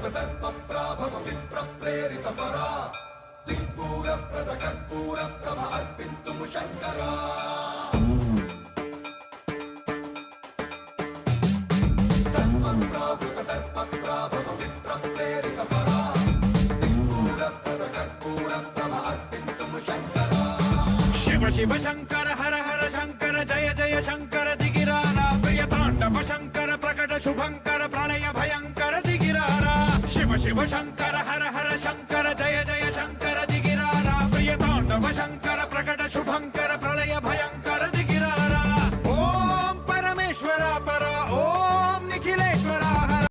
దర్పప్రాభవ విప్రప్రేరిత పరా దిక్పూర ప్రద కర్పూర ప్రభ అర్పింతుము శంకరా సన్మన్ప్రావృత దర్పప్రాభవ విప్రప్రేరిత పరా దిక్పూర ప్రద కర్పూర ప్రభ అర్పింతుము శంకరా శివ శివ శంకర హర హర శంకర జయ జయ శంకర దిగిరారా ప్రియ తాండవ శంకర ప్రకట శుభంకర ప్రళయ భయంకర దిగిరారా శివ శివ శంకర హర హర శంకర జయ జయ శంకర దిగిరారా ప్రియ తాండవ శంకర ప్రకట శుభంకర